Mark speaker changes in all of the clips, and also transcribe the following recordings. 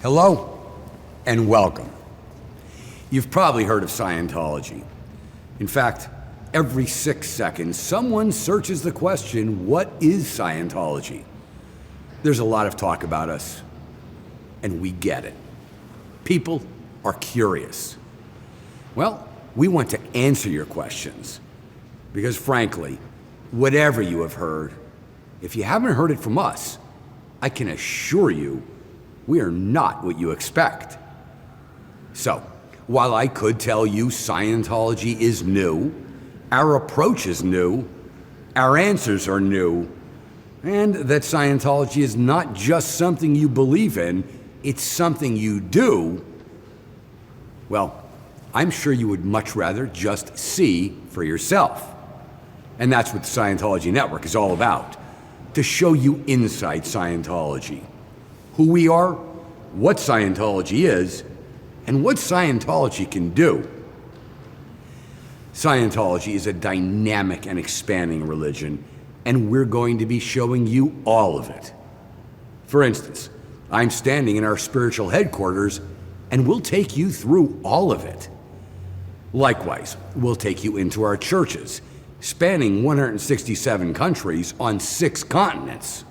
Speaker 1: Hello and welcome. You've probably heard of Scientology. In fact, every 6 seconds, someone searches the question, what is Scientology? There's a lot of talk about us, and we get it. People are curious. Well, we want to answer your questions, because frankly, whatever you have heard, if you haven't heard it from us, I can assure you, we are not what you expect. So, while I could tell you Scientology is new, our approach is new, our answers are new, and that Scientology is not just something you believe in, it's something you do, well, I'm sure you would much rather just see for yourself. And that's what the Scientology Network is all about, to show you inside Scientology, who we are, what Scientology is, and what Scientology can do. Scientology is a dynamic and expanding religion, and we're going to be showing you all of it. For instance, I'm standing in our spiritual headquarters, and we'll take you through all of it. Likewise, we'll take you into our churches, spanning 167 countries on 6 continents.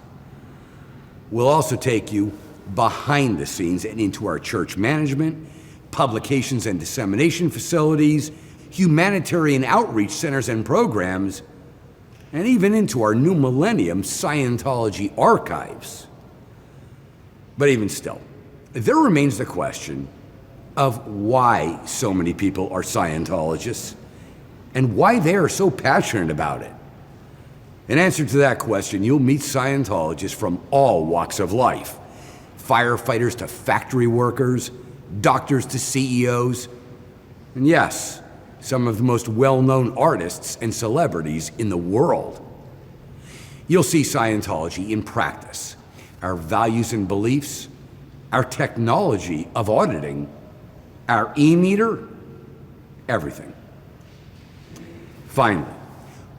Speaker 1: We'll also take you behind the scenes and into our church management, publications and dissemination facilities, humanitarian outreach centers and programs, and even into our new millennium Scientology archives. But even still, there remains the question of why so many people are Scientologists and why they are so passionate about it. In answer to that question, you'll meet Scientologists from all walks of life, firefighters to factory workers, doctors to CEOs, and yes, some of the most well-known artists and celebrities in the world. You'll see Scientology in practice, our values and beliefs, our technology of auditing, our e-meter, everything. Finally,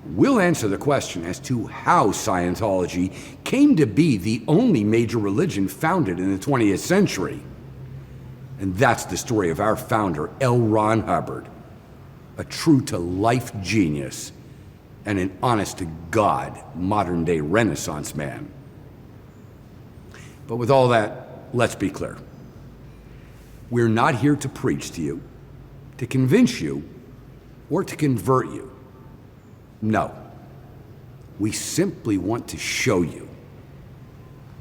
Speaker 1: we'll answer the question as to how Scientology came to be the only major religion founded in the 20th century. And that's the story of our founder, L. Ron Hubbard, a true-to-life genius and an honest-to-God modern-day Renaissance man. But with all that, let's be clear. We're not here to preach to you, to convince you, or to convert you. No. We simply want to show you.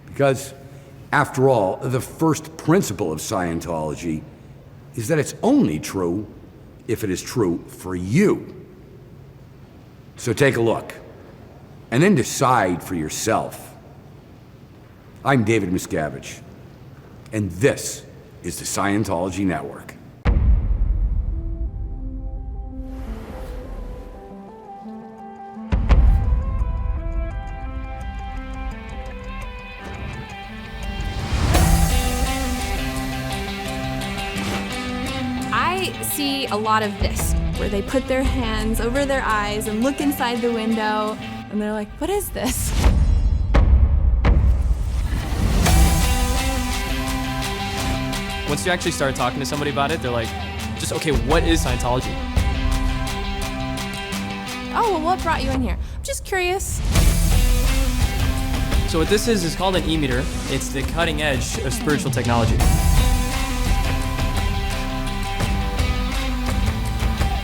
Speaker 1: Because, after all, the first principle of Scientology is that it's only true if it is true for you. So take a look, and then decide for yourself. I'm Дэвид Мицкевич, and this is the Scientology Network.
Speaker 2: I see a lot of this, where they put their hands over their eyes and look inside the window, and they're like, what is this?
Speaker 3: Once you actually start talking to somebody about it, they're like, just, okay, what is Scientology?
Speaker 2: Oh, well, what brought you in here? I'm just curious.
Speaker 3: So what this is called an e-meter. It's the cutting edge of spiritual technology.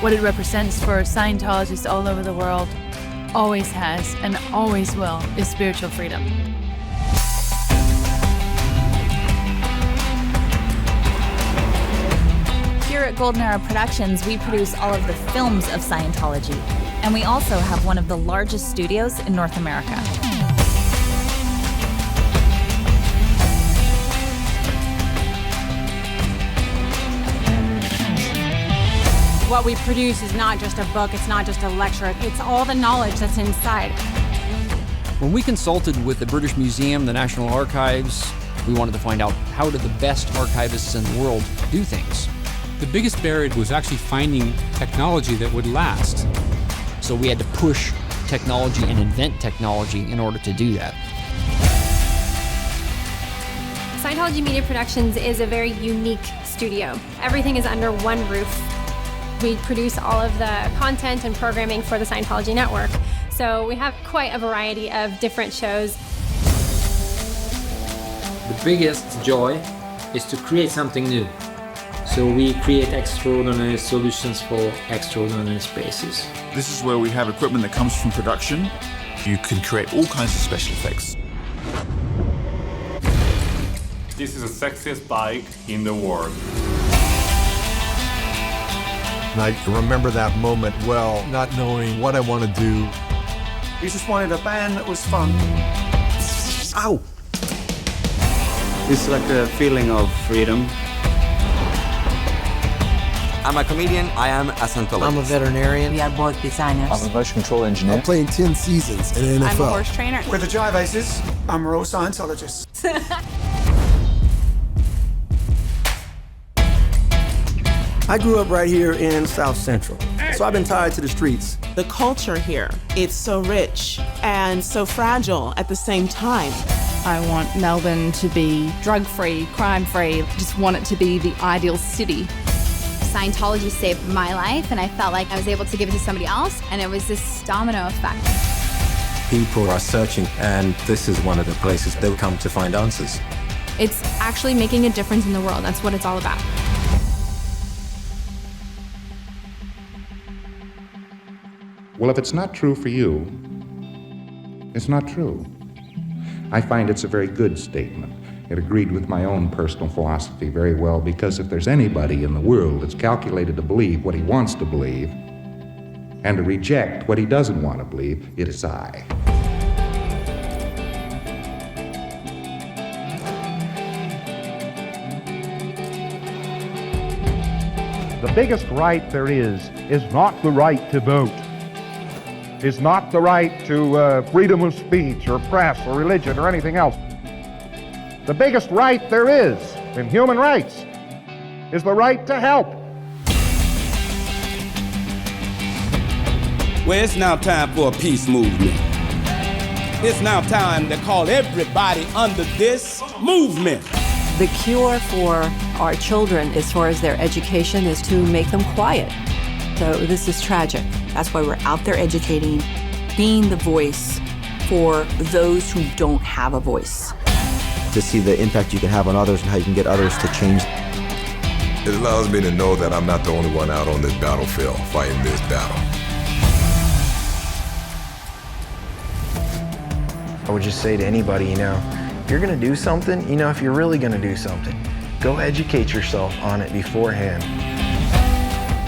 Speaker 4: What it represents for Scientologists all over the world, always has and always will, is spiritual freedom.
Speaker 5: Here at Golden Era Productions, we produce all of the films of Scientology, and we also have one of the largest studios in North America.
Speaker 6: What we produce is not just a book, it's not just a lecture, it's all the knowledge that's inside.
Speaker 7: When we consulted with the British Museum, the National Archives, we wanted to find out, how do the best archivists in the world do things?
Speaker 8: The biggest barrier was actually finding technology that would last.
Speaker 7: So we had to push technology and invent technology in order to do that.
Speaker 9: Scientology Media Productions is a very unique studio. Everything is under one roof. We produce all of the content and programming for the Scientology Network. So we have quite a variety of different shows.
Speaker 10: The biggest joy is to create something new. So we create extraordinary solutions for extraordinary spaces.
Speaker 11: This is where we have equipment that comes from production. You can create all kinds of special effects.
Speaker 12: This is the sexiest bike in the world.
Speaker 13: And I remember that moment well, not knowing what I want to do.
Speaker 14: We just wanted a band that was fun.
Speaker 13: Ow!
Speaker 15: It's like a feeling of freedom.
Speaker 16: I'm a comedian, I am a Scientologist.
Speaker 17: I'm a veterinarian.
Speaker 18: We are both designers.
Speaker 19: I'm a motion control engineer.
Speaker 13: I'm playing 10 seasons in the NFL.
Speaker 18: I'm a horse trainer.
Speaker 14: We're the Jive Aces. I'm a real Scientologist.
Speaker 17: I grew up right here in South Central, so I've been tied to the streets.
Speaker 20: The culture here, it's so rich and so fragile at the same time.
Speaker 21: I want Melbourne to be drug-free, crime-free. Just want it to be the ideal city.
Speaker 22: Scientology saved my life, and I felt like I was able to give it to somebody else, and it was this domino effect.
Speaker 23: People are searching, and this is one of the places they'll come to find answers.
Speaker 2: It's actually making a difference in the world. That's what it's all about.
Speaker 24: Well, if it's not true for you, it's not true. I find it's a very good statement. It agreed with my own personal philosophy very well, because if there's anybody in the world that's calculated to believe what he wants to believe and to reject what he doesn't want to believe, it is I.
Speaker 25: The biggest right there is not the right to vote. Is not the right to freedom of speech or press or religion or anything else. The biggest right there is in human rights is the right to help.
Speaker 26: Well, it's now time for a peace movement. It's now time to call everybody under this movement.
Speaker 27: The cure for our children as far as their education is to make them quiet. So this is tragic. That's why we're out there educating, being the voice for those who don't have a voice.
Speaker 28: To see the impact you can have on others and how you can get others to change.
Speaker 29: It allows me to know that I'm not the only one out on this battlefield fighting this battle.
Speaker 30: I would just say to anybody, if you're gonna do something, if you're really gonna do something, go educate yourself on it beforehand.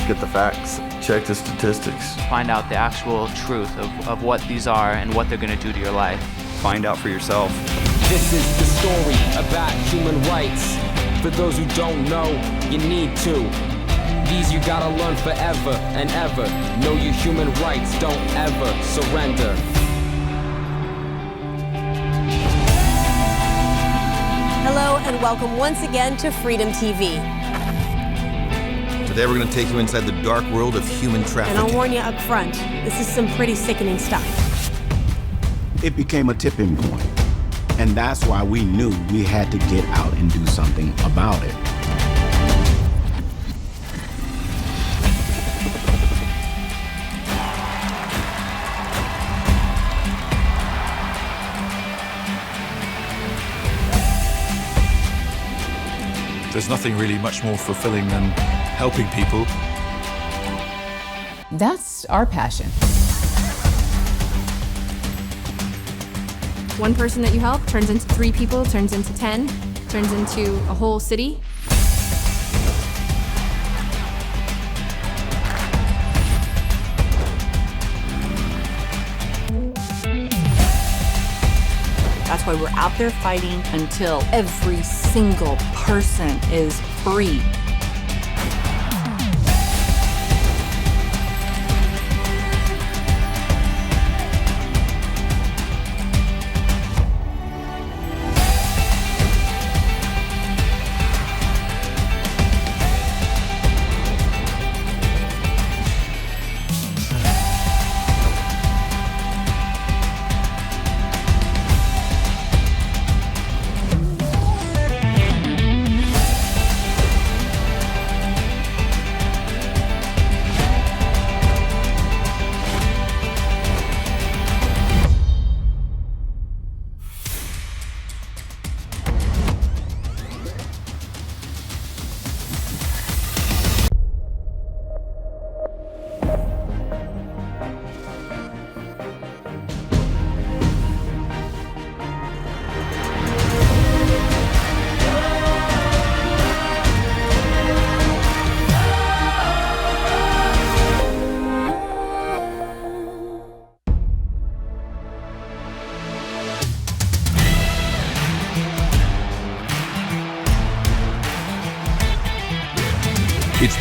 Speaker 31: Get the facts, check the statistics.
Speaker 32: Find out the actual truth of what these are and what they're gonna do to your life.
Speaker 31: Find out for yourself.
Speaker 33: This is the story about human rights. For those who don't know, you need to. These you gotta learn forever and ever. Know your human rights, don't ever surrender.
Speaker 34: Hello and welcome once again to Freedom TV.
Speaker 29: Today we're going to take you inside the dark world of human trafficking.
Speaker 34: And I'll warn you up front, this is some pretty sickening stuff.
Speaker 35: It became a tipping point, and that's why we knew we had to get out and do something about it.
Speaker 11: There's nothing really much more fulfilling than helping people.
Speaker 4: That's our passion.
Speaker 2: One person that you help turns into 3 people, turns into 10, turns into a whole city.
Speaker 27: That's why we're out there fighting until every single person is free.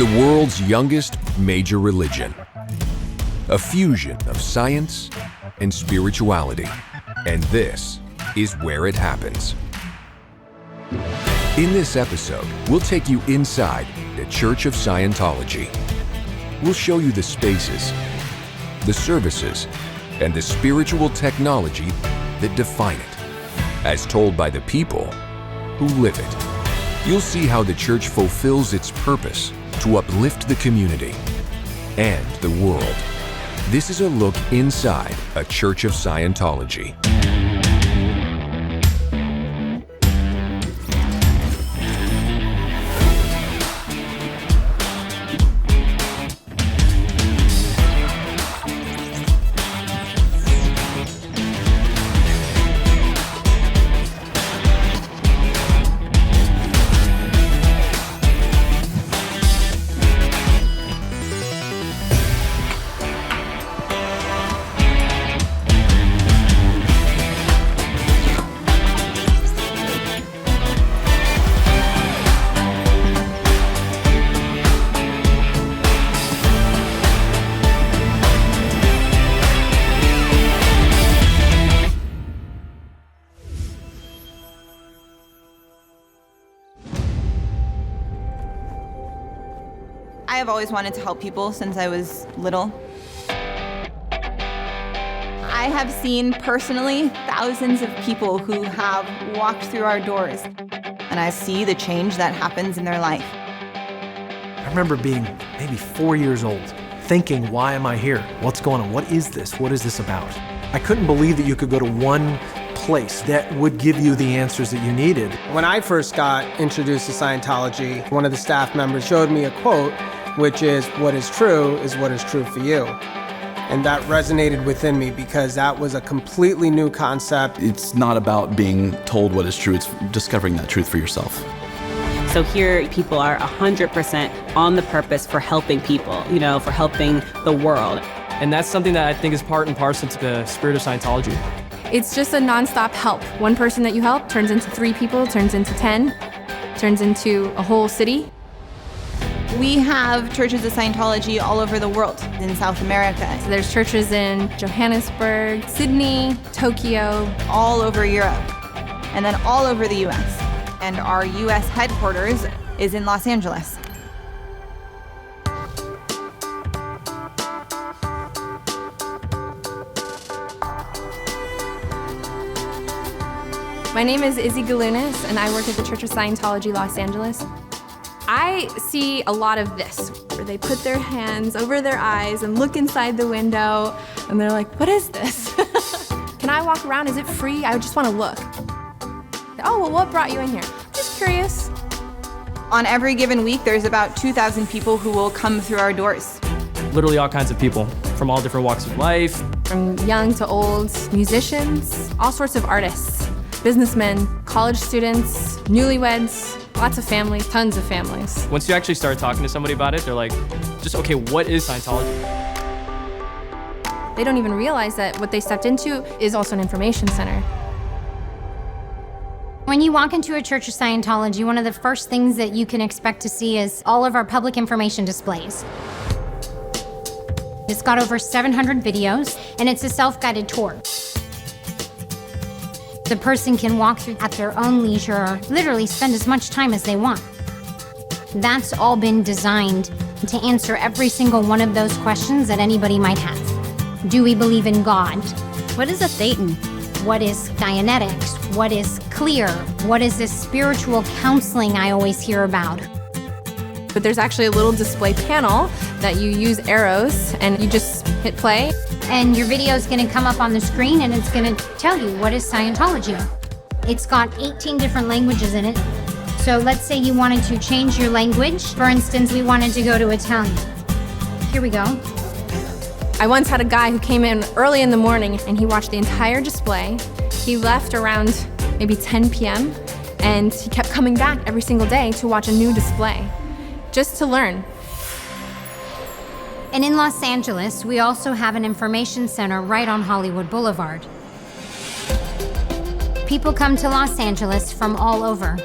Speaker 1: the world's youngest major religion, a fusion of science and spirituality. And this is where it happens. In this episode, we'll take you inside the Church of Scientology. We'll show you the spaces, the services, and the spiritual technology that define it, as told by the people who live it. You'll see how the church fulfills its purpose to uplift the community and the world. This is a look inside a Church of Scientology.
Speaker 3: I have always wanted to help people since I was little. I have seen personally thousands of people who have walked through our doors, and I see the change that happens in their life.
Speaker 5: I remember being maybe 4 years old, thinking, why am I here? What's going on? What is this? What is this about? I couldn't believe that you could go to one place that would give you the answers that you needed.
Speaker 6: When I first got introduced to Scientology, one of the staff members showed me a quote, which is what is true for you. And that resonated within me because that was a completely new concept.
Speaker 7: It's not about being told what is true, it's discovering that truth for yourself.
Speaker 8: So here people are 100% on the purpose for helping people, for helping the world.
Speaker 9: And that's something that I think is part and parcel to the spirit of Scientology.
Speaker 2: It's just a nonstop help. One person that you help turns into 3 people, turns into 10, turns into a whole city.
Speaker 3: We have churches of Scientology all over the world in South America.
Speaker 2: So there's churches in Johannesburg, Sydney, Tokyo,
Speaker 3: all over Europe, and then all over the US. And our US headquarters is in Los Angeles.
Speaker 2: My name is Izzy Galunas, and I work at the Church of Scientology, Los Angeles. I see a lot of this, where they put their hands over their eyes and look inside the window, and they're like, what is this? Can I walk around? Is it free? I just want to look. Oh, well, what brought you in here? I'm just curious.
Speaker 3: On every given week, there's about 2,000 people who will come through our doors.
Speaker 9: Literally all kinds of people from all different walks of life.
Speaker 2: From young to old, musicians, all sorts of artists, businessmen, college students, newlyweds, lots of families, tons of families.
Speaker 9: Once you actually start talking to somebody about it, they're like, okay, what is Scientology?
Speaker 2: They don't even realize that what they stepped into is also an information center.
Speaker 10: When you walk into a Church of Scientology, one of the first things that you can expect to see is all of our public information displays. It's got over 700 videos, and it's a self-guided tour. The person can walk through at their own leisure, literally spend as much time as they want. That's all been designed to answer every single one of those questions that anybody might have. Do we believe in God? What is a Thetan? What is Dianetics? What is clear? What is this spiritual counseling I always hear about?
Speaker 2: But there's actually a little display panel that you use arrows and you just hit play.
Speaker 10: And your video is going to come up on the screen and it's going to tell you what is Scientology. It's got 18 different languages in it. So let's say you wanted to change your language. For instance, we wanted to go to Italian. Here we go.
Speaker 2: I once had a guy who came in early in the morning and he watched the entire display. He left around maybe 10 p.m. and he kept coming back every single day to watch a new display, just to learn.
Speaker 10: And in Los Angeles, we also have an information center right on Hollywood Boulevard. People come to Los Angeles from all over.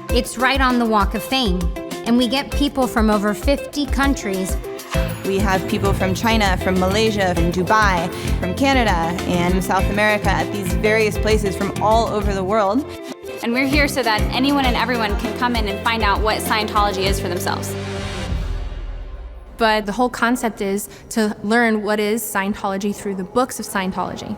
Speaker 10: It's right on the Walk of Fame. And we get people from over 50 countries.
Speaker 3: We have people from China, from Malaysia, from Dubai, from Canada, and South America at these various places from all over the world.
Speaker 12: And we're here so that anyone and everyone can come in and find out what Scientology is for themselves.
Speaker 2: But the whole concept is to learn what is Scientology through the books of Scientology.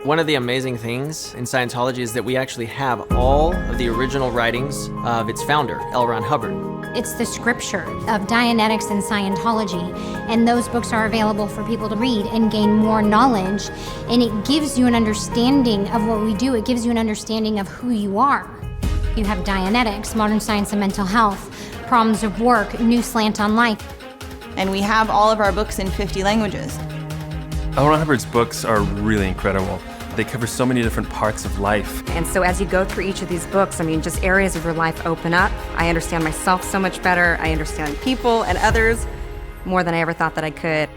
Speaker 9: One of the amazing things in Scientology is that we actually have all of the original writings of its founder, L. Ron Hubbard.
Speaker 10: It's the scripture of Dianetics and Scientology, and those books are available for people to read and gain more knowledge, and it gives you an understanding of what we do. It gives you an understanding of who you are. You have Dianetics, Modern Science and Mental Health, Problems of Work, New Slant on Life.
Speaker 3: And we have all of our books in 50 languages.
Speaker 13: L. Ron Hubbard's books are really incredible. They cover so many different parts of life.
Speaker 14: And so as you go through each of these books, I mean, just areas of your life open up. I understand myself so much better. I understand people and others more than I ever thought that I could.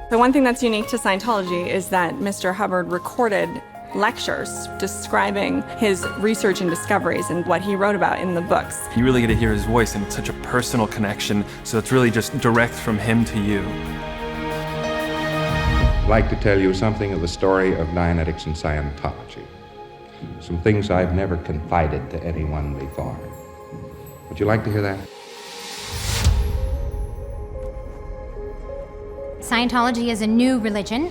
Speaker 15: The one thing that's unique to Scientology is that Mr. Hubbard recorded lectures describing his research and discoveries and what he wrote about in the books.
Speaker 13: You really get to hear his voice, and it's such a personal connection, so it's really just direct from him to you.
Speaker 16: I'd like to tell you something of the story of Dianetics and Scientology. Some things I've never confided to anyone before. Would you like to hear that?
Speaker 10: Scientology is a new religion.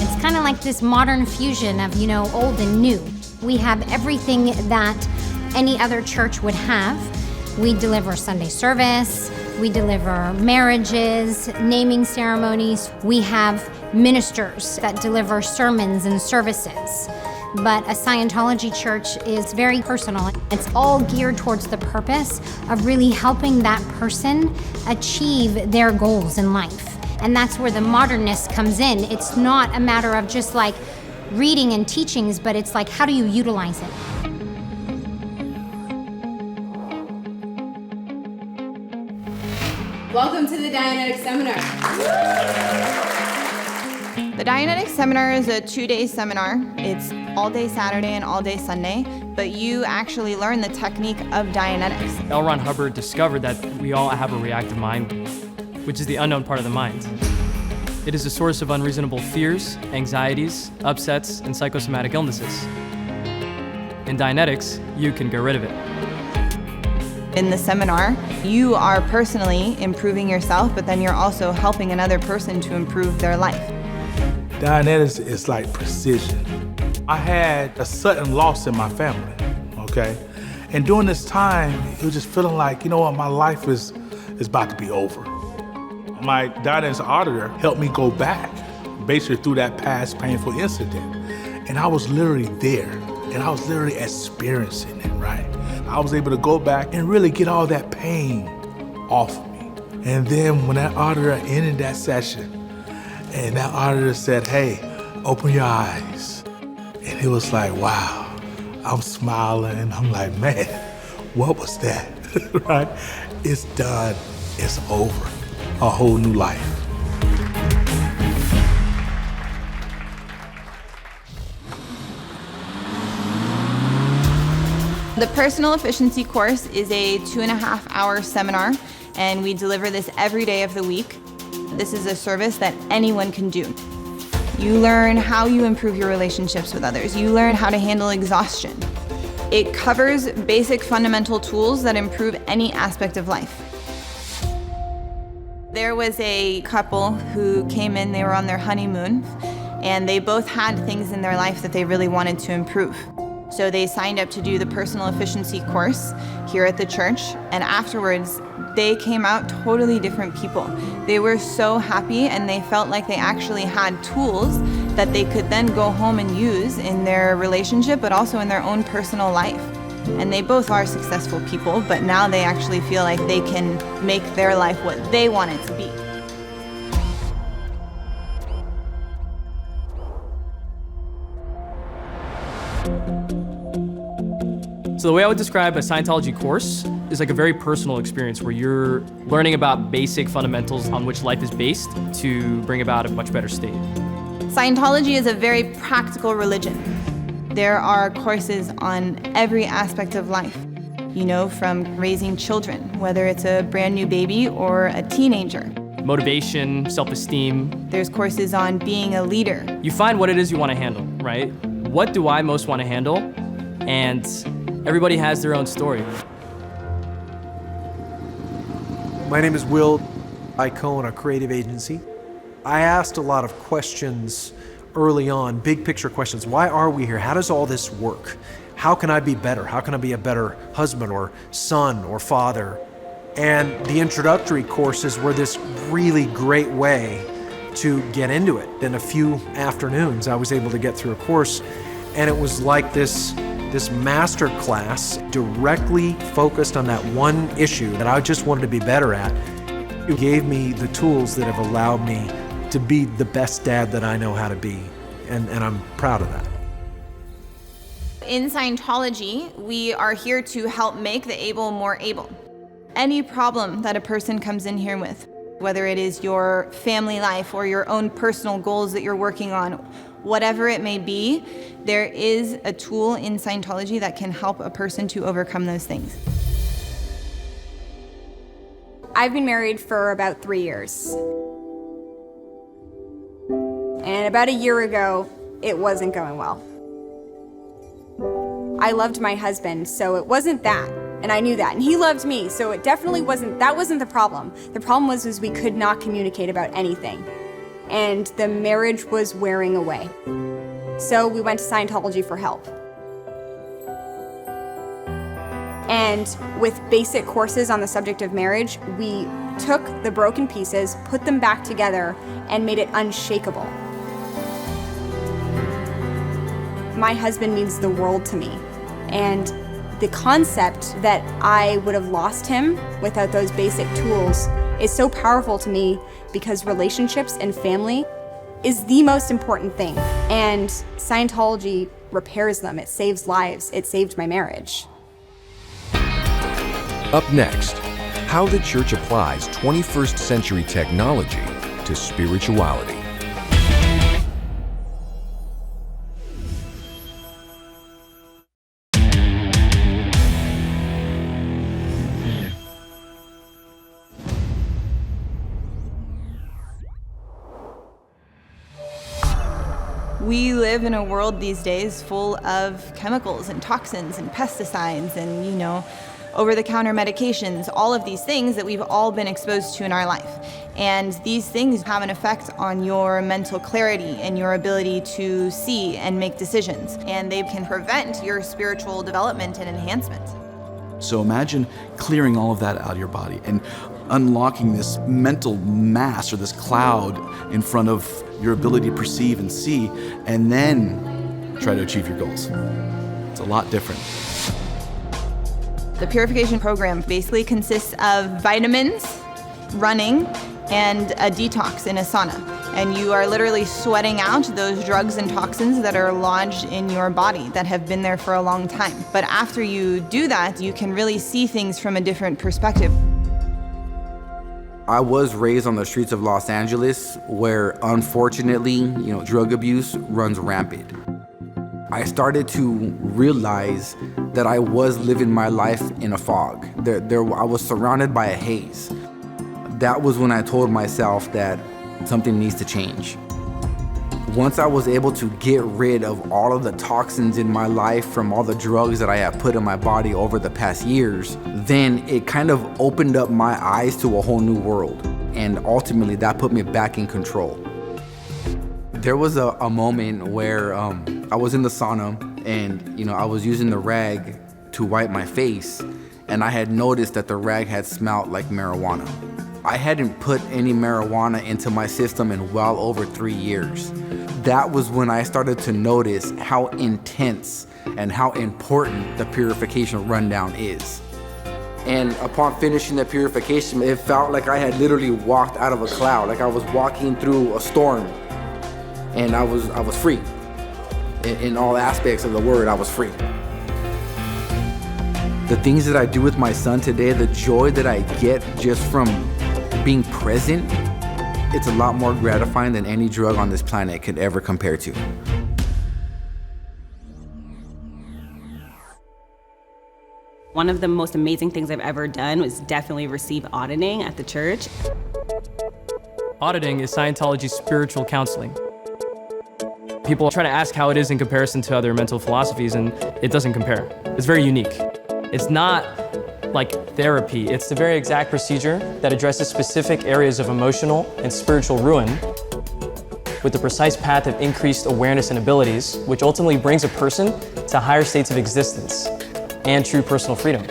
Speaker 10: It's kind of like this modern fusion of, old and new. We have everything that any other church would have. We deliver Sunday service, we deliver marriages, naming ceremonies. We have ministers that deliver sermons and services. But a Scientology church is very personal. It's all geared towards the purpose of really helping that person achieve their goals in life. And that's where the modernness comes in. It's not a matter of just like reading and teachings, but it's like, how do you utilize it?
Speaker 2: Welcome to the Dianetics Seminar.
Speaker 3: The Dianetics Seminar is a 2-day seminar. It's all day Saturday and all day Sunday, but you actually learn the technique of Dianetics.
Speaker 9: L. Ron Hubbard discovered that we all have a reactive mind, which is the unknown part of the mind. It is a source of unreasonable fears, anxieties, upsets, and psychosomatic illnesses. In Dianetics, you can get rid of it.
Speaker 3: In the seminar, you are personally improving yourself, but then you're also helping another person to improve their life.
Speaker 17: Dianetics is like precision. I had a sudden loss in my family, okay? And during this time, it was just feeling like, my life is about to be over. My Dianetics auditor helped me go back, basically through that past painful incident. And I was literally there, and I was literally experiencing it, right? I was able to go back and really get all that pain off of me. And then when that auditor ended that session, and that auditor said, hey, open your eyes. And it was like, wow, I'm smiling. I'm like, man, what was that, right? It's done, it's over, a whole new life.
Speaker 3: The Personal Efficiency course is a 2.5-hour seminar, and we deliver this every day of the week. This is a service that anyone can do. You learn how you improve your relationships with others. You learn how to handle exhaustion. It covers basic fundamental tools that improve any aspect of life. There was a couple who came in, they were on their honeymoon, and they both had things in their life that they really wanted to improve. So they signed up to do the Personal Efficiency course here at the church, and afterwards, they came out totally different people. They were so happy, and they felt like they actually had tools that they could then go home and use in their relationship, but also in their own personal life. And they both are successful people, but now they actually feel like they can make their life what they want it to be.
Speaker 9: So the way I would describe a Scientology course is like a very personal experience where you're learning about basic fundamentals on which life is based to bring about a much better state.
Speaker 3: Scientology is a very practical religion. There are courses on every aspect of life, you know, from raising children, whether it's a brand new baby or a teenager.
Speaker 9: Motivation, self-esteem.
Speaker 3: There's courses on being a leader.
Speaker 9: You find what it is you want to handle, right? What do I most want to handle? And everybody has their own story.
Speaker 5: My name is Will. I co-own a creative agency. I asked a lot of questions early on, big picture questions. Why are we here? How does all this work? How can I be better? How can I be a better husband or son or father? And the introductory courses were this really great way to get into it. In a few afternoons, I was able to get through a course, and it was like this master class directly focused on that one issue that I just wanted to be better at. It gave me the tools that have allowed me to be the best dad that I know how to be, and I'm proud of that.
Speaker 3: In Scientology, we are here to help make the able more able. Any problem that a person comes in here with, whether it is your family life or your own personal goals that you're working on, whatever it may be, there is a tool in Scientology that can help a person to overcome those things.
Speaker 12: I've been married for about 3 years. And about a year ago, it wasn't going well. I loved my husband, so it wasn't that, and I knew that. And he loved me, so it definitely wasn't, that wasn't the problem. The problem was we could not communicate about anything. And the marriage was wearing away. So we went to Scientology for help. And with basic courses on the subject of marriage, we took the broken pieces, put them back together, and made it unshakable. My husband means the world to me. And the concept that I would have lost him without those basic tools is so powerful to me because relationships and family is the most important thing. And Scientology repairs them. It saves lives. It saved my marriage.
Speaker 1: Up next, how the church applies 21st century technology to spirituality.
Speaker 3: We live in a world these days full of chemicals and toxins and pesticides and, you know, over-the-counter medications, all of these things that we've all been exposed to in our life. And these things have an effect on your mental clarity and your ability to see and make decisions. And they can prevent your spiritual development and enhancement.
Speaker 7: So imagine clearing all of that out of your body and unlocking this mental mass or this cloud in front of your ability to perceive and see, and then try to achieve your goals. It's a lot different.
Speaker 3: The purification program basically consists of vitamins, running, and a detox in a sauna. And you are literally sweating out those drugs and toxins that are lodged in your body that have been there for a long time. But after you do that, you can really see things from a different perspective.
Speaker 18: I was raised on the streets of Los Angeles where, unfortunately, drug abuse runs rampant. I started to realize that I was living my life in a fog. I was surrounded by a haze. That was when I told myself that something needs to change. Once I was able to get rid of all of the toxins in my life from all the drugs that I had put in my body over the past years, then it kind of opened up my eyes to a whole new world. And ultimately that put me back in control. There was a moment where I was in the sauna and I was using the rag to wipe my face, and I had noticed that the rag had smelled like marijuana. I hadn't put any marijuana into my system in well over 3 years. That was when I started to notice how intense and how important the purification rundown is. And upon finishing the purification, it felt like I had literally walked out of a cloud, like I was walking through a storm, and I was free. In all aspects of the word, I was free. The things that I do with my son today, the joy that I get just from being present, it's a lot more gratifying than any drug on this planet could ever compare to.
Speaker 8: One of the most amazing things I've ever done was definitely receive auditing at the church.
Speaker 9: Auditing is Scientology's spiritual counseling. People try to ask how it is in comparison to other mental philosophies, and it doesn't compare. It's very unique. It's not like therapy. It's the very exact procedure that addresses specific areas of emotional and spiritual ruin with the precise path of increased awareness and abilities, which ultimately brings a person to higher states of existence and true personal freedom.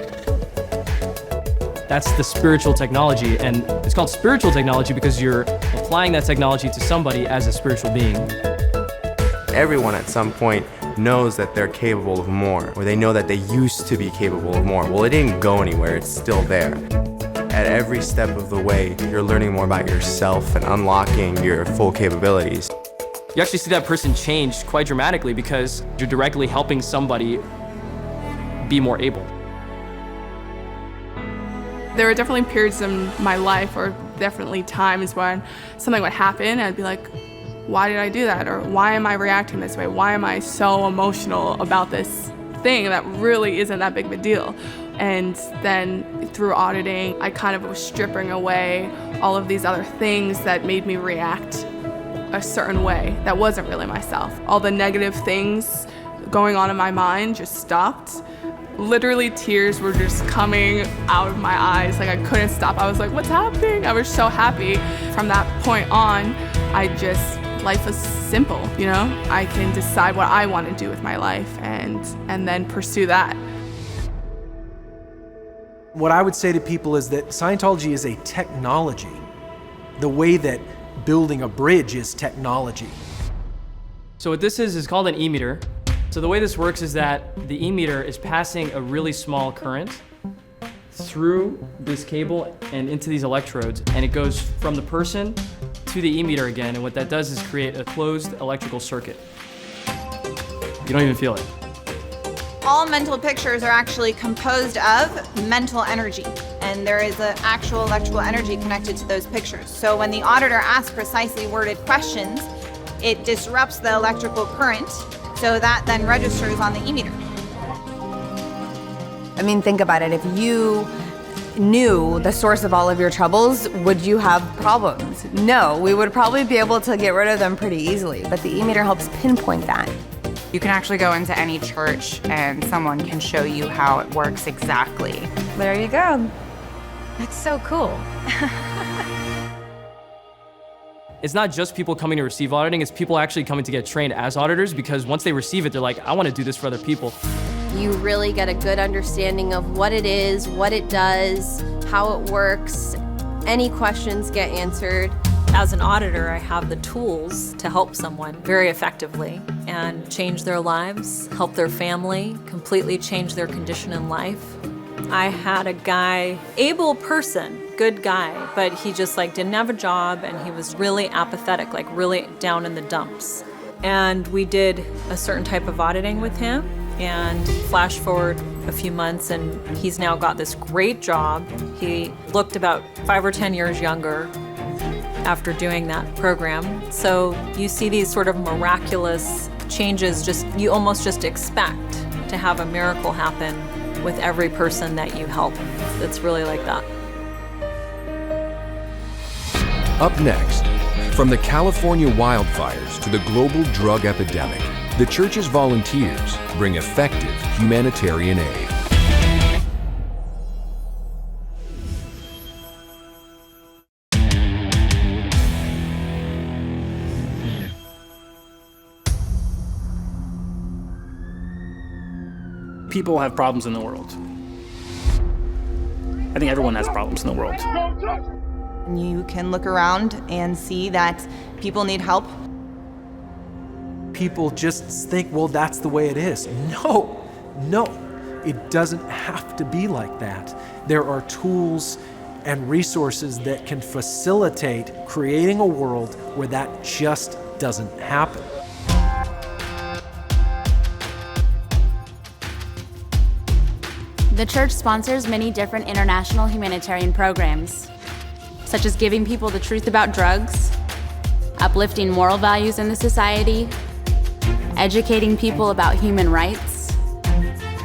Speaker 9: That's the spiritual technology, and it's called spiritual technology because you're applying that technology to somebody as a spiritual being.
Speaker 19: Everyone at some point knows that they're capable of more, or they know that they used to be capable of more. Well, it didn't go anywhere, it's still there. At every step of the way, you're learning more about yourself and unlocking your full capabilities.
Speaker 9: You actually see that person change quite dramatically because you're directly helping somebody be more able.
Speaker 20: There were definitely periods in my life, or definitely times when something would happen and I'd be like, why did I do that? Or why am I reacting this way? Why am I so emotional about this thing that really isn't that big of a deal? And then through auditing, I kind of was stripping away all of these other things that made me react a certain way that wasn't really myself. All the negative things going on in my mind just stopped. Literally tears were just coming out of my eyes. Like I couldn't stop. I was like, what's happening? I was so happy. From that point on, life was simple, you know? I can decide what I want to do with my life and then pursue that.
Speaker 5: What I would say to people is that Scientology is a technology, the way that building a bridge is technology.
Speaker 9: So what this is called an e-meter. So the way this works is that the e-meter is passing a really small current through this cable and into these electrodes, and it goes from the person to the e-meter again, and what that does is create a closed electrical circuit. You don't even feel it.
Speaker 3: All mental pictures are actually composed of mental energy, and there is an actual electrical energy connected to those pictures. So when the auditor asks precisely worded questions, it disrupts the electrical current, so that then registers on the e-meter.
Speaker 14: I mean, think about it. If you knew the source of all of your troubles, would you have problems? No, we would probably be able to get rid of them pretty easily, but the e-meter helps pinpoint that.
Speaker 21: You can actually go into any church and someone can show you how it works exactly.
Speaker 14: There you go.
Speaker 10: That's so cool.
Speaker 9: It's not just people coming to receive auditing, it's people actually coming to get trained as auditors, because once they receive it, they're like, I want to do this for other people.
Speaker 22: You really get a good understanding of what it is, what it does, how it works. Any questions get answered.
Speaker 23: As an auditor, I have the tools to help someone very effectively and change their lives, help their family, completely change their condition in life. I had a guy, able person, good guy, but he just didn't have a job and he was really apathetic, really down in the dumps. And we did a certain type of auditing with him, and flash forward a few months and he's now got this great job. He looked about 5 or 10 years younger after doing that program. So you see these sort of miraculous changes, you almost just expect to have a miracle happen with every person that you help. It's really like that.
Speaker 1: Up next, from the California wildfires to the global drug epidemic, the church's volunteers bring effective humanitarian aid.
Speaker 24: People have problems in the world. I think everyone has problems in the world.
Speaker 3: You can look around and see that people need help.
Speaker 5: People just think, well, that's the way it is. No, it doesn't have to be like that. There are tools and resources that can facilitate creating a world where that just doesn't happen.
Speaker 25: The church sponsors many different international humanitarian programs, such as giving people the truth about drugs, uplifting moral values in the society, educating people about human rights,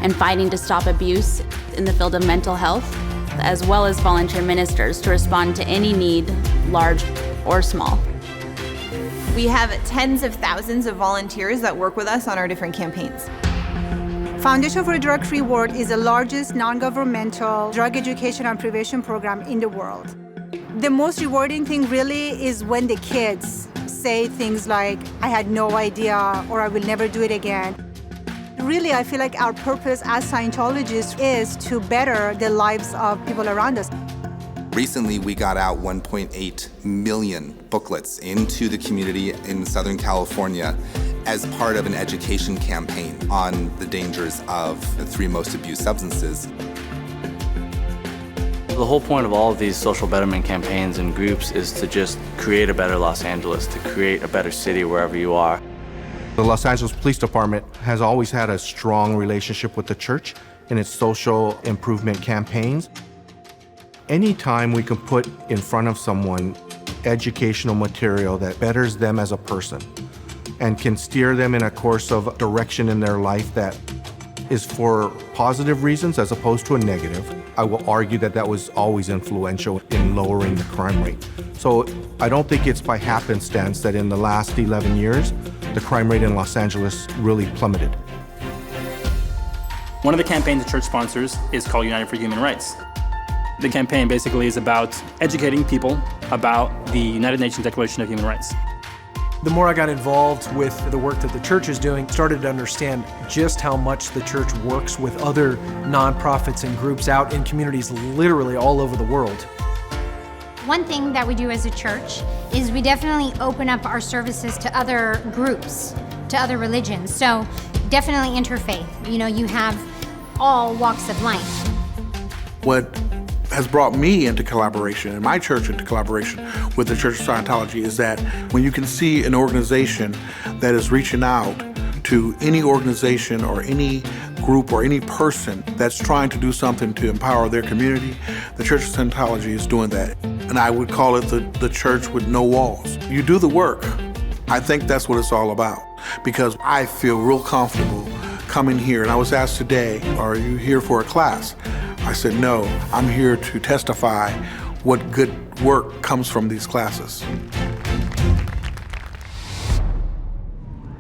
Speaker 25: and fighting to stop abuse in the field of mental health, as well as volunteer ministers to respond to any need, large or small.
Speaker 3: We have tens of thousands of volunteers that work with us on our different campaigns.
Speaker 4: Foundation for a Drug-Free World is the largest non-governmental drug education and prevention program in the world. The most rewarding thing really is when the kids say things like, I had no idea, or I will never do it again. Really, I feel like our purpose as Scientologists is to better the lives of people around us.
Speaker 6: Recently, we got out 1.8 million booklets into the community in Southern California as part of an education campaign on the dangers of the 3 most abused substances.
Speaker 24: The whole point of all of these social betterment campaigns and groups is to just create a better Los Angeles, to create a better city wherever you are.
Speaker 16: The Los Angeles Police Department has always had a strong relationship with the church in its social improvement campaigns. Anytime we can put in front of someone educational material that betters them as a person and can steer them in a course of direction in their life that is for positive reasons as opposed to a negative, I will argue that that was always influential in lowering the crime rate. So I don't think it's by happenstance that in the last 11 years, the crime rate in Los Angeles really plummeted.
Speaker 24: One of the campaigns the church sponsors is called United for Human Rights. The campaign basically is about educating people about the United Nations Declaration of Human Rights.
Speaker 5: The more I got involved with the work that the church is doing, started to understand just how much the church works with other nonprofits and groups out in communities literally all over the world.
Speaker 10: One thing that we do as a church is we definitely open up our services to other groups, to other religions. So definitely interfaith. You know, you have all walks of life.
Speaker 17: What has brought me into collaboration, and my church into collaboration with the Church of Scientology, is that when you can see an organization that is reaching out to any organization or any group or any person that's trying to do something to empower their community, the Church of Scientology is doing that. And I would call it the church with no walls. You do the work. I think that's what it's all about, because I feel real comfortable coming here. And I was asked today, are you here for a class? I said, no, I'm here to testify what good work comes from these classes.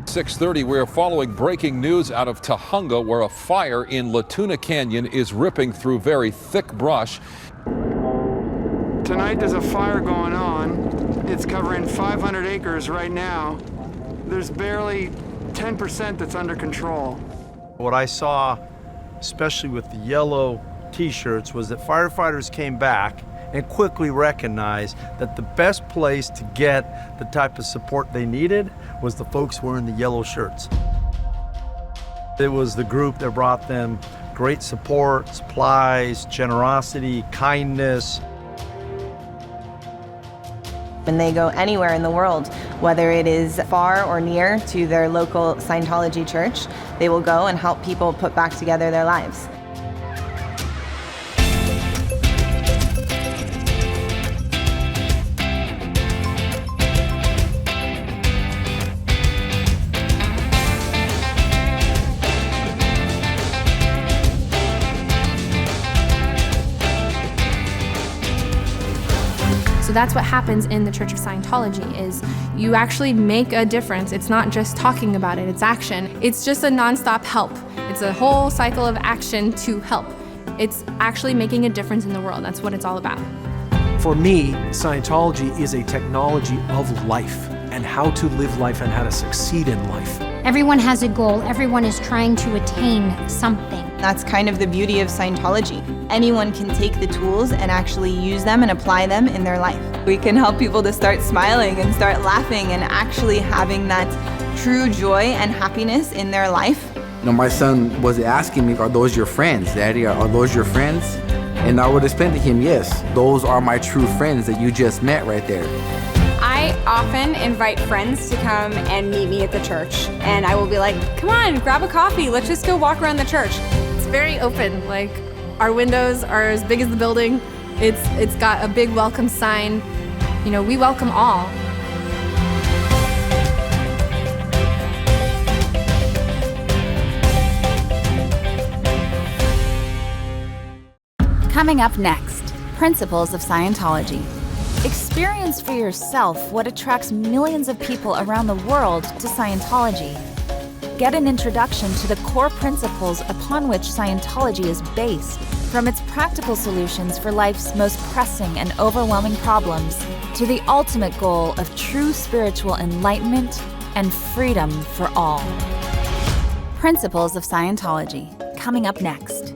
Speaker 11: 6:30, we're following breaking news out of Tujunga, where a fire in La Tuna Canyon is ripping through very thick brush.
Speaker 13: Tonight there's a fire going on. It's covering 500 acres right now. There's barely 10% that's under control.
Speaker 15: What I saw, especially with the yellow T-shirts, was that firefighters came back and quickly recognized that the best place to get the type of support they needed was the folks wearing the yellow shirts. It was the group that brought them great support, supplies, generosity, kindness.
Speaker 3: When they go anywhere in the world, whether it is far or near to their local Scientology church, they will go and help people put back together their lives.
Speaker 2: So that's what happens in the Church of Scientology, is you actually make a difference. It's not just talking about it, it's action. It's just a nonstop help. It's a whole cycle of action to help. It's actually making a difference in the world. That's what it's all about.
Speaker 5: For me, Scientology is a technology of life and how to live life and how to succeed in life.
Speaker 10: Everyone has a goal. Everyone is trying to attain something.
Speaker 3: That's kind of the beauty of Scientology. Anyone can take the tools and actually use them and apply them in their life. We can help people to start smiling and start laughing and actually having that true joy and happiness in their life.
Speaker 18: You know, my son was asking me, are those your friends, Daddy? Are those your friends? And I would explain to him, yes, those are my true friends that you just met right there.
Speaker 12: I often invite friends to come and meet me at the church, and I will be like, come on, grab a coffee, let's just go walk around the church.
Speaker 2: It's very open, like our windows are as big as the building. It's got a big welcome sign. You know, we welcome all.
Speaker 25: Coming up next, Principles of Scientology. Experience for yourself what attracts millions of people around the world to Scientology. Get an introduction to the core principles upon which Scientology is based, from its practical solutions for life's most pressing and overwhelming problems to the ultimate goal of true spiritual enlightenment and freedom for all. Principles of Scientology, coming up next.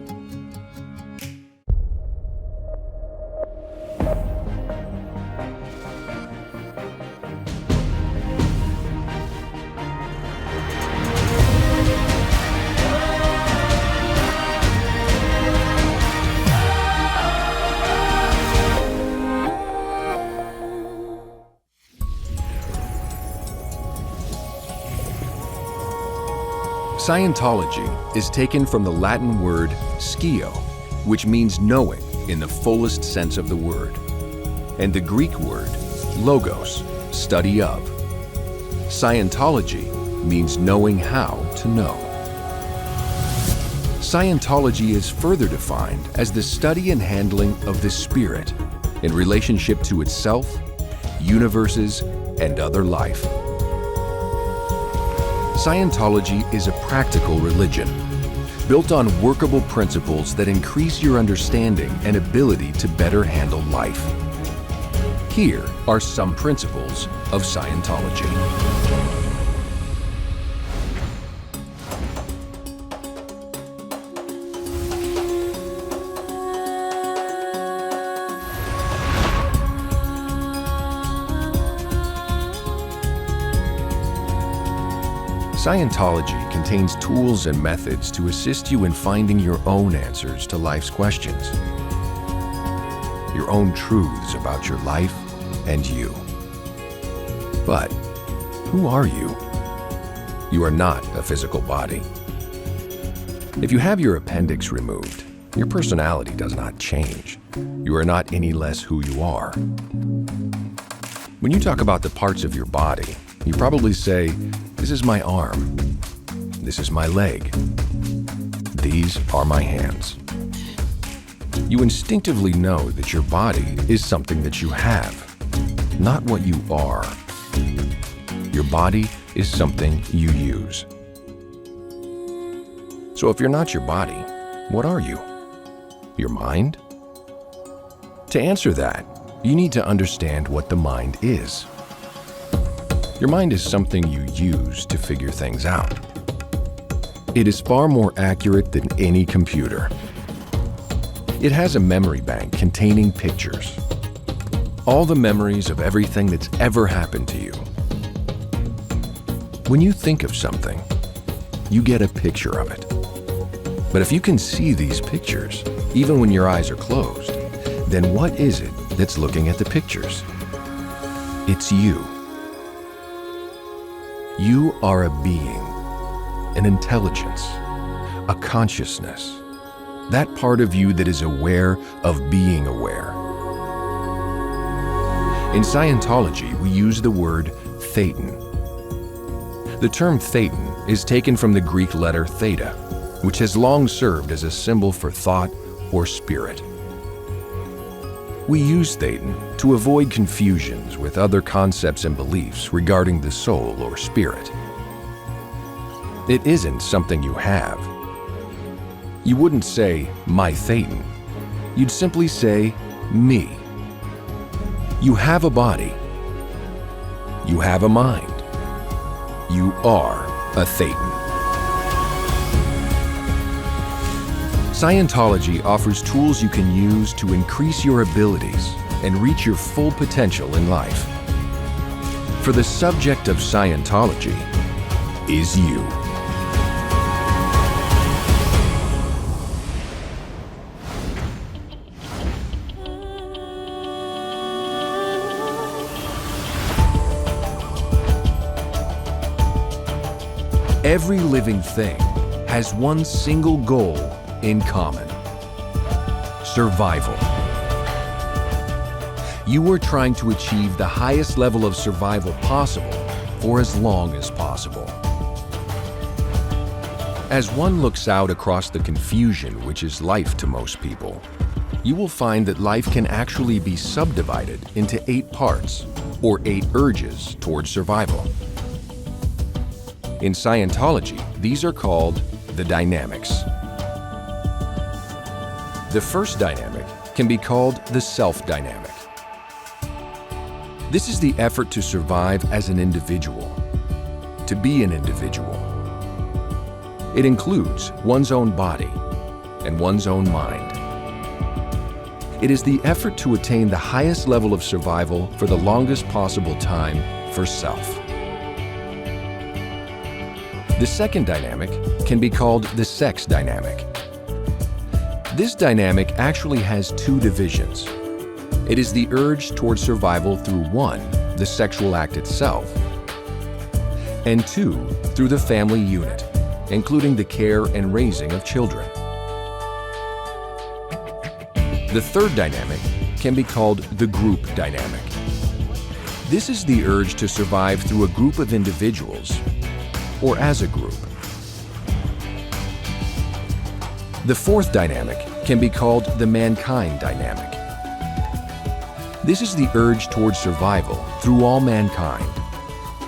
Speaker 1: Scientology is taken from the Latin word "scio," which means knowing in the fullest sense of the word, and the Greek word logos, study of. Scientology means knowing how to know. Scientology is further defined as the study and handling of the spirit in relationship to itself, universes, and other life. Scientology is a practical religion, built on workable principles that increase your understanding and ability to better handle life. Here are some principles of Scientology. Scientology contains tools and methods to assist you in finding your own answers to life's questions, your own truths about your life and you. But who are you? You are not a physical body. If you have your appendix removed, your personality does not change. You are not any less who you are. When you talk about the parts of your body, you probably say, "This is my arm. This is my leg. These are my hands." You instinctively know that your body is something that you have, not what you are. Your body is something you use. So if you're not your body, what are you? Your mind? To answer that, you need to understand what the mind is. Your mind is something you use to figure things out. It is far more accurate than any computer. It has a memory bank containing pictures. All the memories of everything that's ever happened to you. When you think of something, you get a picture of it. But if you can see these pictures, even when your eyes are closed, then what is it that's looking at the pictures? It's you. You are a being, an intelligence, a consciousness, that part of you that is aware of being aware. In Scientology, we use the word thetan. The term thetan is taken from the Greek letter theta, which has long served as a symbol for thought or spirit. We use thetan to avoid confusions with other concepts and beliefs regarding the soul or spirit. It isn't something you have. You wouldn't say, "my thetan." You'd simply say, "me." You have a body. You have a mind. You are a thetan. Scientology offers tools you can use to increase your abilities and reach your full potential in life. For the subject of Scientology is you. Every living thing has one single goal in common: survival. You are trying to achieve the highest level of survival possible for as long as possible. As one looks out across the confusion which is life to most people, you will find that life can actually be subdivided into 8 parts, or 8 urges towards survival. In Scientology, these are called the dynamics. The first dynamic can be called the self-dynamic. This is the effort to survive as an individual, to be an individual. It includes one's own body and one's own mind. It is the effort to attain the highest level of survival for the longest possible time for self. The second dynamic can be called the sex dynamic. This dynamic actually has 2 divisions. It is the urge towards survival through 1, the sexual act itself, and 2, through the family unit, including the care and raising of children. The third dynamic can be called the group dynamic. This is the urge to survive through a group of individuals or as a group. The fourth dynamic can be called the mankind dynamic. This is the urge towards survival through all mankind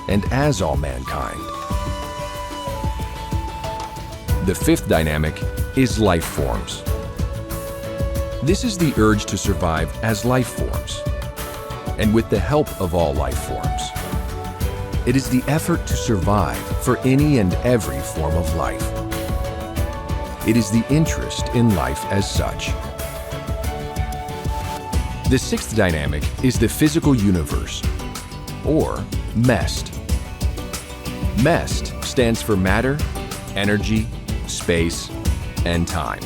Speaker 1: and as all mankind. The fifth dynamic is life forms. This is the urge to survive as life forms and with the help of all life forms. It is the effort to survive for any and every form of life. It is the interest in life as such. The sixth dynamic is the physical universe, or MEST. MEST stands for matter, energy, space, and time,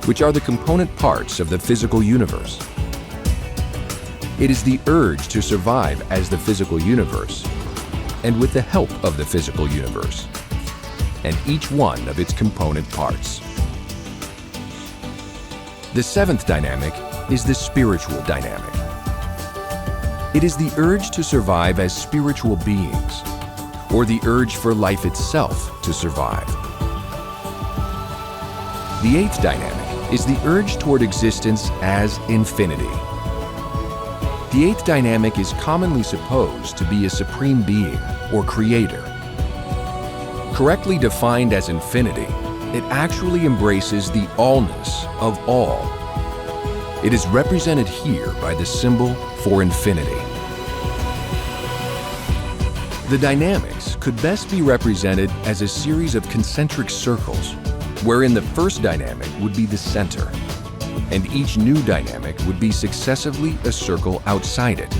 Speaker 1: which are the component parts of the physical universe. It is the urge to survive as the physical universe and with the help of the physical universe and each one of its component parts. The seventh dynamic is the spiritual dynamic. It is the urge to survive as spiritual beings, or the urge for life itself to survive. The eighth dynamic is the urge toward existence as infinity. The eighth dynamic is commonly supposed to be a supreme being or creator. Correctly defined as infinity, it actually embraces the allness of all. It is represented here by the symbol for infinity. The dynamics could best be represented as a series of concentric circles, wherein the first dynamic would be the center, and each new dynamic would be successively a circle outside it.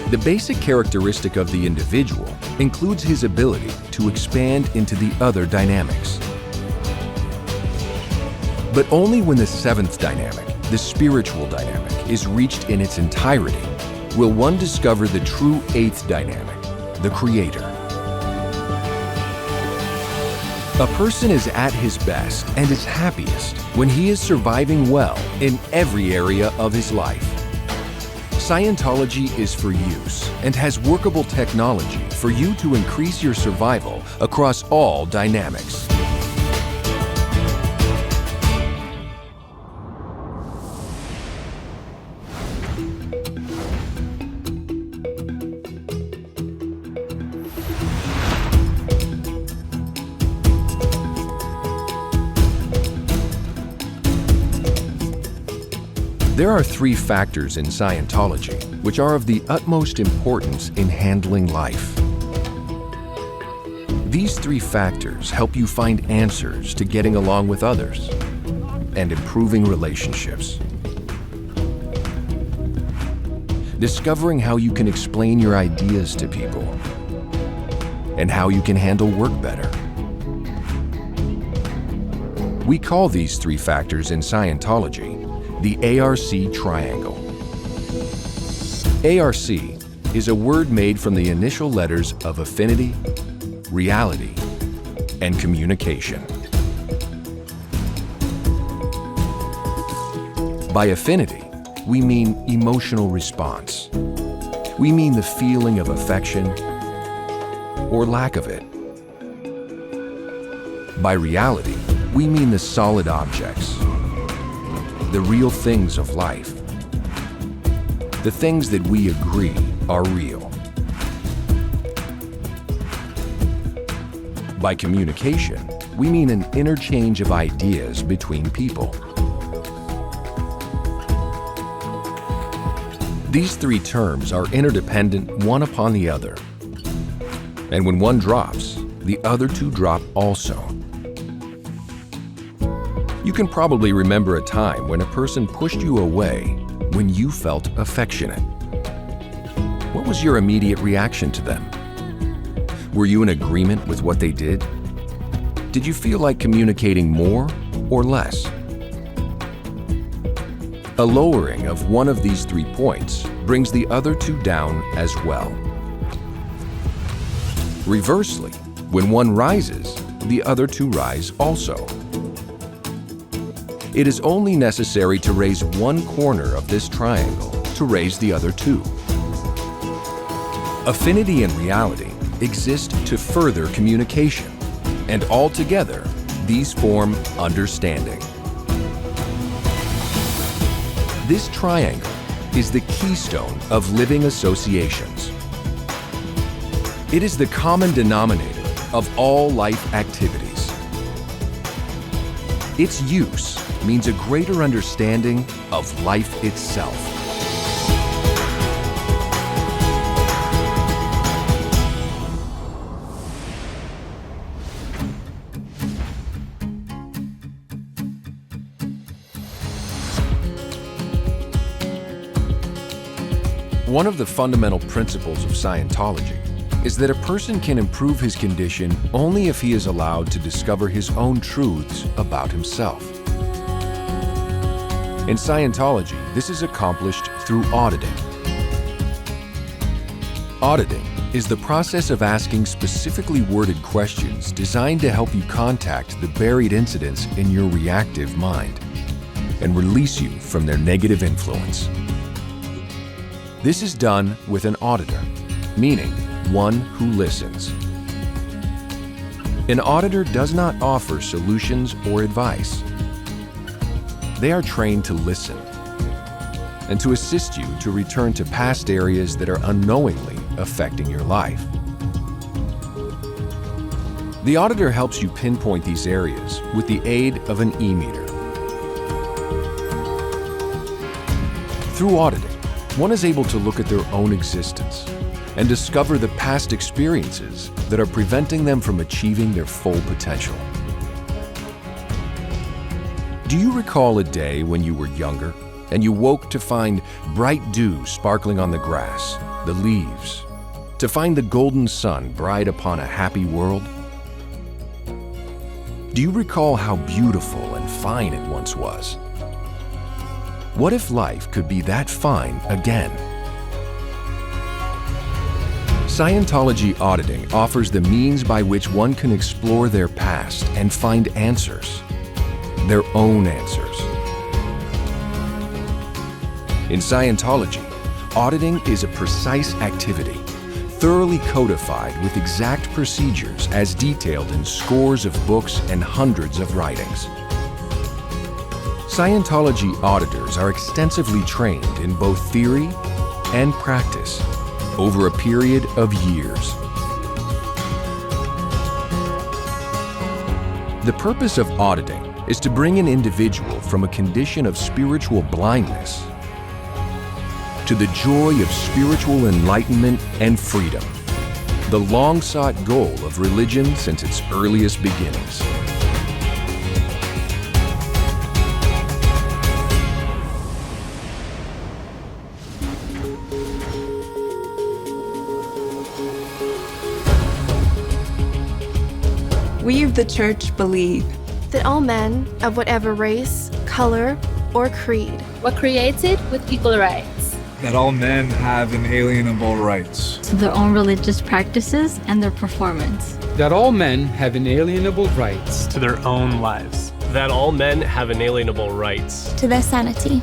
Speaker 1: The basic characteristic of the individual includes his ability to expand into the other dynamics. But only when the seventh dynamic, the spiritual dynamic, is reached in its entirety will one discover the true eighth dynamic, the creator. A person is at his best and is happiest when he is surviving well in every area of his life. Scientology is for use and has workable technology for you to increase your survival across all dynamics. There are 3 factors in Scientology which are of the utmost importance in handling life. These 3 factors help you find answers to getting along with others and improving relationships. Discovering how you can explain your ideas to people and how you can handle work better. We call these 3 factors in Scientology the ARC triangle. ARC is a word made from the initial letters of affinity, reality, and communication. By affinity, we mean emotional response. We mean the feeling of affection or lack of it. By reality, we mean the solid objects, the real things of life. The things that we agree are real. By communication, we mean an interchange of ideas between people. These three terms are interdependent one upon the other. And when one drops, the other two drop also. You can probably remember a time when a person pushed you away when you felt affectionate. What was your immediate reaction to them? Were you in agreement with what they did? Did you feel like communicating more or less? A lowering of one of these 3 points brings the other two down as well. Reversely, when one rises, the other two rise also. It is only necessary to raise one corner of this triangle to raise the other two. Affinity and reality exist to further communication, and altogether, these form understanding. This triangle is the keystone of living associations. It is the common denominator of all life activities. Its use means a greater understanding of life itself. One of the fundamental principles of Scientology is that a person can improve his condition only if he is allowed to discover his own truths about himself. In Scientology, this is accomplished through auditing. Auditing is the process of asking specifically worded questions designed to help you contact the buried incidents in your reactive mind and release you from their negative influence. This is done with an auditor, meaning one who listens. An auditor does not offer solutions or advice. They are trained to listen and to assist you to return to past areas that are unknowingly affecting your life. The auditor helps you pinpoint these areas with the aid of an e-meter. Through auditing, one is able to look at their own existence and discover the past experiences that are preventing them from achieving their full potential. Do you recall a day when you were younger and you woke to find bright dew sparkling on the grass, the leaves, to find the golden sun bright upon a happy world? Do you recall how beautiful and fine it once was? What if life could be that fine again? Scientology auditing offers the means by which one can explore their past and find answers, their own answers. In Scientology, auditing is a precise activity, thoroughly codified with exact procedures as detailed in scores of books and hundreds of writings. Scientology auditors are extensively trained in both theory and practice over a period of years. The purpose of auditing is to bring an individual from a condition of spiritual blindness to the joy of spiritual enlightenment and freedom, the long-sought goal of religion since its earliest beginnings.
Speaker 7: We of the Church believe
Speaker 8: that all men of whatever race, color, or creed
Speaker 19: were created with equal rights.
Speaker 20: That all men have inalienable rights
Speaker 21: to their own religious practices and their performance.
Speaker 26: That all men have inalienable rights to their own lives.
Speaker 27: That all men have inalienable rights
Speaker 8: to their sanity.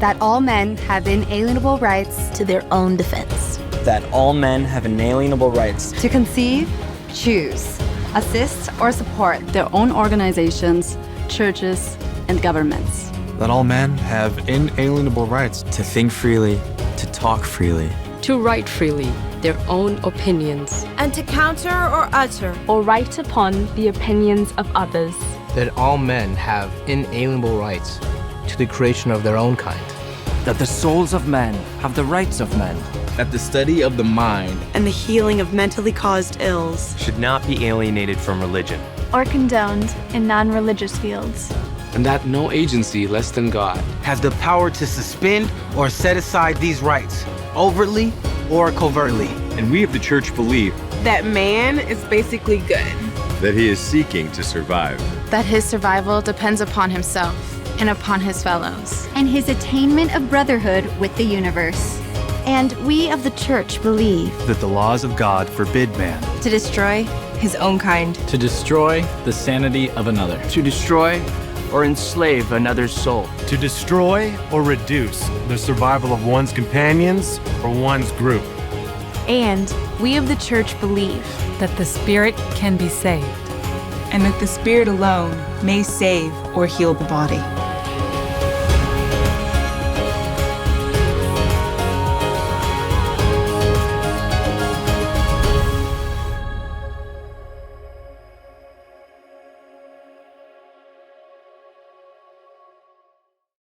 Speaker 28: That all men have inalienable rights
Speaker 8: to their own defense.
Speaker 27: That all men have inalienable rights
Speaker 28: to conceive, choose, assist, or support
Speaker 29: their own organizations, churches, and governments.
Speaker 4: that all men have inalienable rights
Speaker 6: to think freely, to talk freely,
Speaker 9: to write freely their own opinions,
Speaker 8: and to counter or utter
Speaker 21: or write upon the opinions of others.
Speaker 14: That all men have inalienable rights to the creation of their own kind.
Speaker 16: That the souls of men have the rights of men.
Speaker 4: That the study of the mind
Speaker 22: and the healing of mentally caused ills
Speaker 27: should not be alienated from religion
Speaker 21: or condoned in non-religious fields.
Speaker 14: And that no agency less than God
Speaker 23: has the power to suspend or set aside these rights, overtly or covertly.
Speaker 4: And we of the church believe
Speaker 7: that man is basically good.
Speaker 24: That he is seeking to survive.
Speaker 8: That his survival depends upon himself and upon his fellows.
Speaker 29: And his attainment of brotherhood with the universe.
Speaker 8: And we of the church believe
Speaker 4: that the laws of God forbid man
Speaker 22: to destroy his own kind,
Speaker 30: to destroy the sanity of another,
Speaker 14: to destroy or enslave another's soul,
Speaker 4: to destroy or reduce the survival of one's companions or one's group.
Speaker 8: And we of the church believe
Speaker 31: that the spirit can be saved,
Speaker 7: and that the spirit alone may save or heal the body.